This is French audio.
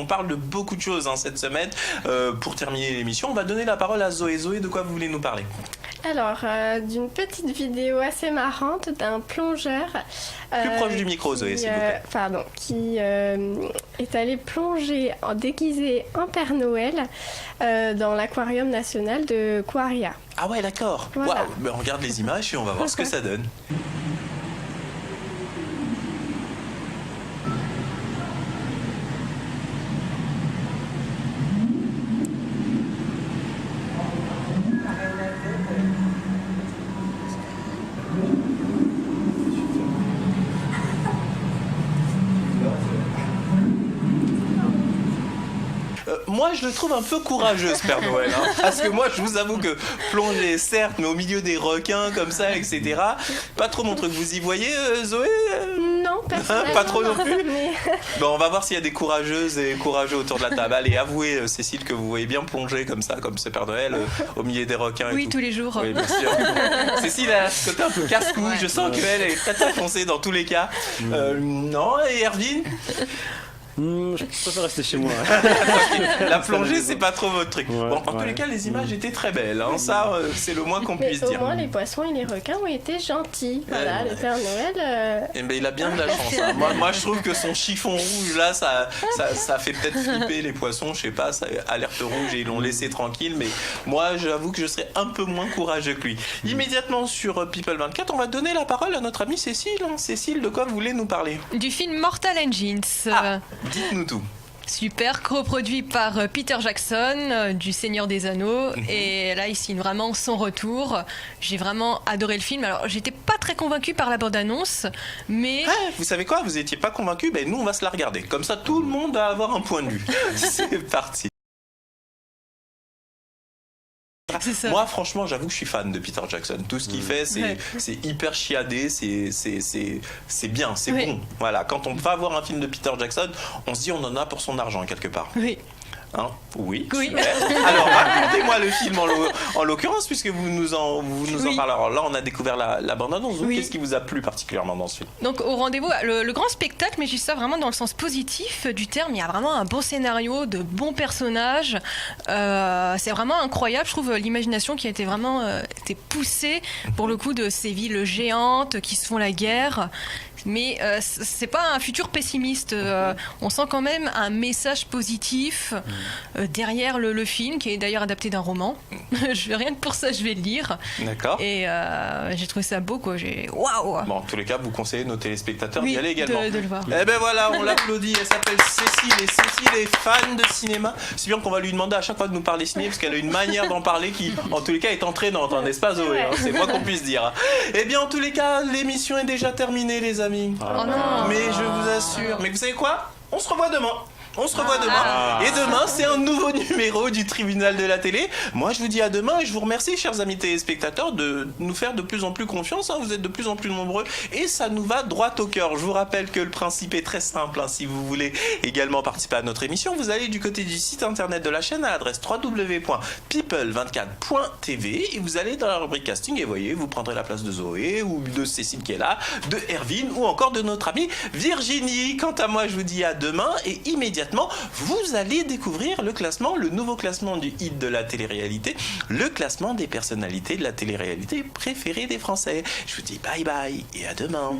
On parle de beaucoup de choses cette semaine. Pour terminer l'émission, on va donner la parole à Zoé. Zoé, de quoi vous voulez nous parler? Alors, d'une petite vidéo assez marrante d'un plongeur. Plus proche du micro, Zoé, s'il vous plaît. Qui est allé plonger déguisé en Père Noël dans l'aquarium national de Quaria. Ah ouais, d'accord. Voilà. Waouh. Ben, on regarde les images et on va voir ce que ça donne. Moi, je le trouve un peu courageux, ce Père Noël. Parce que moi, je vous avoue que plonger, certes, mais au milieu des requins, comme ça, etc., pas trop mon truc. Vous y voyez, Zoé? Non, personnellement, pas trop non plus. Mais... Bon, on va voir s'il y a des courageuses et courageux autour de la table. Allez, avouez, Cécile, que vous voyez bien plonger comme ça, comme ce Père Noël, au milieu des requins. Oui, et tout. tous les jours. Oui, bien sûr. Cécile a ce côté un peu casse-cou. Ouais. Je sens qu'elle est très enfoncée dans tous les cas. Non, et Erwin? Je préfère rester chez moi. La plongée, c'est pas trop votre truc. Ouais, Bon, en tous les cas, les images étaient très belles. Ça, c'est le moins qu'on Mais puisse au dire. moins, les poissons et les requins ont été gentils. Voilà, Ouais. le Père Noël... Eh ben, il a bien de la chance. Moi, je trouve que son chiffon rouge, là, ça fait peut-être flipper les poissons. Je sais pas, ça alerte rouge et ils l'ont laissé tranquille. Mais moi, j'avoue que je serais un peu moins courageux que lui. Immédiatement sur People 24, on va donner la parole à notre amie Cécile. Cécile, de quoi vous voulez nous parler? Du film Mortal Engines. Dites-nous tout. Super, coproduit par Peter Jackson, du Seigneur des Anneaux. Et là, il signe vraiment son retour. J'ai vraiment adoré le film. Alors, j'étais pas très convaincue par la bande-annonce, mais... Vous savez quoi? Vous étiez pas convaincu? Ben, nous, on va se la regarder. Comme ça, tout le monde va avoir un point de vue. C'est parti. C'est ça. Moi, franchement, j'avoue que je suis fan de Peter Jackson. Tout ce qu'il fait, c'est hyper chiadé, c'est bien, c'est Oui. bon. Voilà, quand on va voir un film de Peter Jackson, on se dit on en a pour son argent quelque part. Oui. Oui, Oui. super. Alors, racontez-moi le film en l'occurrence, puisque vous nous en Oui. parlez. Alors là, on a découvert la bande-annonce. Oui. Qu'est-ce qui vous a plu particulièrement dans ce film? Donc au rendez-vous, le grand spectacle, mais je dis ça vraiment dans le sens positif du terme. Il y a vraiment un bon scénario, de bons personnages. C'est vraiment incroyable, je trouve, l'imagination qui a été vraiment été poussée pour le coup de ces villes géantes qui se font la guerre. Mais c'est pas un futur pessimiste. On sent quand même un message positif derrière le film, qui est d'ailleurs adapté d'un roman. Rien que pour ça, je vais le lire. D'accord. Et j'ai trouvé ça beau, quoi. Waouh! Bon, en tous les cas, vous conseillez nos téléspectateurs Oui, d'y aller également. de le voir. Eh ben voilà, on l'applaudit. Elle s'appelle Cécile et Cécile est fan de cinéma. C'est bien qu'on va lui demander à chaque fois de nous parler ciné parce qu'elle a une manière d'en parler qui, en tous les cas, est entraînante, n'est-ce pas, Zoé? C'est moins qu'on puisse dire. Eh bien, en tous les cas, l'émission est déjà terminée, les amis. Oh non! Mais je vous assure. Mais vous savez quoi? On se revoit demain. On se revoit demain. Et demain, c'est un nouveau numéro du Tribunal de la télé. Moi, je vous dis à demain et je vous remercie, chers amis téléspectateurs, de nous faire de plus en plus confiance. Vous êtes de plus en plus nombreux et ça nous va droit au cœur. Je vous rappelle que le principe est très simple. Si vous voulez également participer à notre émission, vous allez du côté du site internet de la chaîne à l'adresse www.people24.tv et vous allez dans la rubrique casting et voyez, vous prendrez la place de Zoé ou de Cécile qui est là, de Erwin ou encore de notre amie Virginie. Quant à moi, je vous dis à demain et immédiatement, vous allez découvrir le nouveau classement du hit de la télé-réalité, le classement des personnalités de la télé-réalité préférée des Français. Je vous dis bye bye et à demain.